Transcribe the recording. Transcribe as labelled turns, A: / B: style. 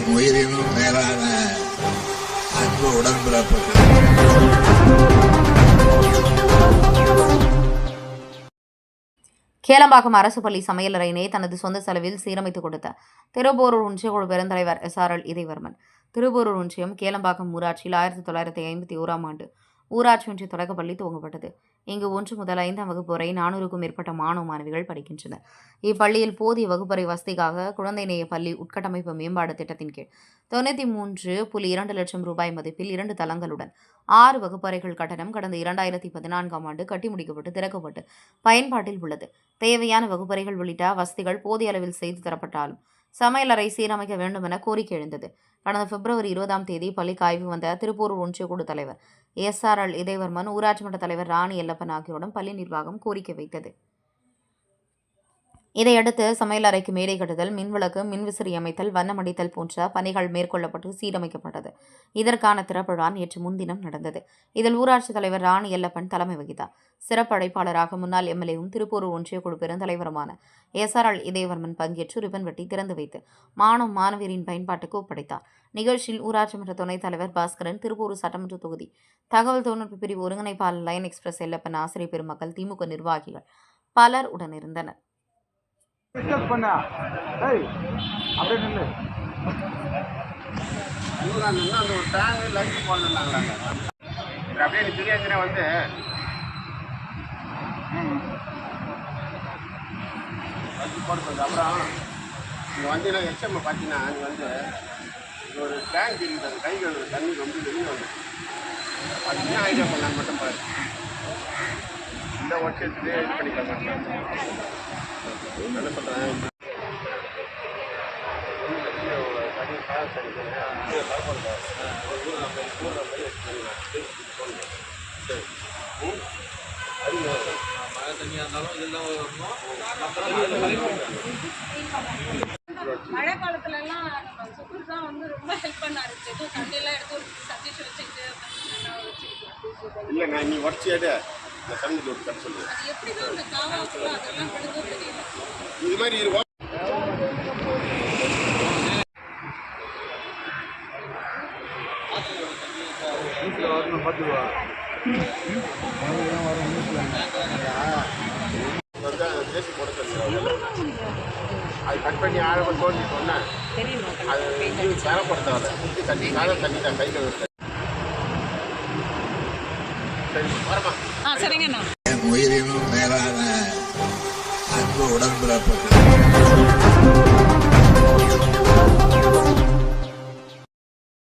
A: என் உயிரினும் மேலான அன்பு உடன்பிறப்புகள்.
B: கேளம்பாக்கம் அரசு பள்ளி சமையலறையினை தனது சொந்த செலவில் சீரமைத்துக் கொடுத்த திருப்போரூர் ஒன்றியக்குழு பெருந்தலைவர் SRL இதயவர்மன். திருப்போரூர் ஒன்றியம் கேளம்பாக்கம் ஊராட்சியில் 1951ஆம் ஆண்டு ஊராட்சி ஒன்றிய தொடக்கப்பள்ளி துவங்கப்பட்டது. இங்கு 1 முதல் 5ஆம் வகுப்பு வரை 400க்கும் மேற்பட்ட மாணவ மாணவிகள் படிக்கின்றனர். இப்பள்ளியில் போதிய வகுப்பறை வசதிக்காக குழந்தை நேய பள்ளி உட்கட்டமைப்பு மேம்பாடு திட்டத்தின் கீழ் 93.2 லட்சம் ரூபாய் மதிப்பில் 2 தளங்களுடன் 6 வகுப்பறைகள் கட்டணம் கடந்த 2014ஆம் ஆண்டு கட்டி முடிக்கப்பட்டு திறக்கப்பட்டு பயன்பாட்டில் உள்ளது. தேவையான வகுப்பறைகள் உள்ளிட்ட வசதிகள் போதிய அளவில் செய்து தரப்பட்டாலும் சமையலறை சீரமைக்க வேண்டும் என கோரிக்கை எழுந்தது. கடந்த பிப்ரவரி 20ஆம் தேதி பள்ளிக்கு ஆய்வு வந்த திருப்போரூர் ஒன்றியக்குழு தலைவர் SRL இதயவர்மன், ஊராட்சி மன்ற தலைவர் ராணி எல்லப்பன் ஆகியோரிடம் பள்ளி நிர்வாகம் கோரிக்கை வைத்தது. இதையடுத்து சமையலறைக்கு மேடை கட்டுதல், மின்விளக்கு, மின்விசிறி அமைத்தல், வண்ணமடித்தல் போன்ற பணிகள் மேற்கொள்ளப்பட்டு சீரமைக்கப்பட்டது. இதற்கான திறப்பு விழா நேற்று முன்தினம் நடந்தது. இதில் ஊராட்சி தலைவர் ராணி எல்லப்பன் தலைமை வகித்தார். சிறப்பு அழைப்பாளராக முன்னாள் MLAவும் திருப்போரூர் ஒன்றியக்குழு பெருந்தலைவருமான SRL இதயவர்மன் பங்கேற்று ரிப்பன் வெட்டி திறந்து வைத்து மாணவ மாணவியரின் பயன்பாட்டுக்கு ஒப்படைத்தார். நிகழ்ச்சியில் ஊராட்சி மன்ற துணைத் தலைவர் பாஸ்கரன், திருப்போரூர் சட்டமன்ற தொகுதி தகவல் தொழில்நுட்ப பிரிவு ஒருங்கிணைப்பாளர் லைன் எக்ஸ்பிரஸ் எல்லப்பன், ஆசிரியர் பெருமக்கள், திமுக நிர்வாகிகள் பலர் உடனிருந்தனர்.
C: அப்புறம் இங்கே வந்து HM பார்த்தீங்கன்னா நீ வந்து ஒரு டேங்க் இருக்குது, அந்த கை கழுவுற தண்ணி ரொம்ப வெளியே வந்து அது என்ன ஐடியா பண்ணான்னு மட்டும் பாரு. இந்த வருஷத்துலேயே இது பண்ணிக்கலாம் என்ன சொல்கிறேன்.
D: மழை காலத்துல எல்லாம் சுக்குர் தான் வந்து ரொம்ப ஹெல்ப் பண்ணாரு. தண்ணியெல்லாம் எடுத்து சர்டிஃபிகேட் வச்சுக்கிட்டு
C: இல்லைங்க, நீ உடச்சியாடு இந்த சமையல் ஒரு கட்ட சொல்லுவேன்.
D: எப்படிதான் அந்த காவாக்குள்ள அதெல்லாம் பண்ணுதோ தெரியல.
C: இது மாதிரி இருக்கும். பேசி போட சொல்லுங்க. அது கட் பண்ணி ஆழமாக தோண்டி சொன்னேன். அது தரப்படுத்தாத தண்ணி காலம் தண்ணி தான் கை கழுவு. சரி வரமா.
A: என் உயிரினும் மேலான அன்பு உடன்பிறப்புகள்.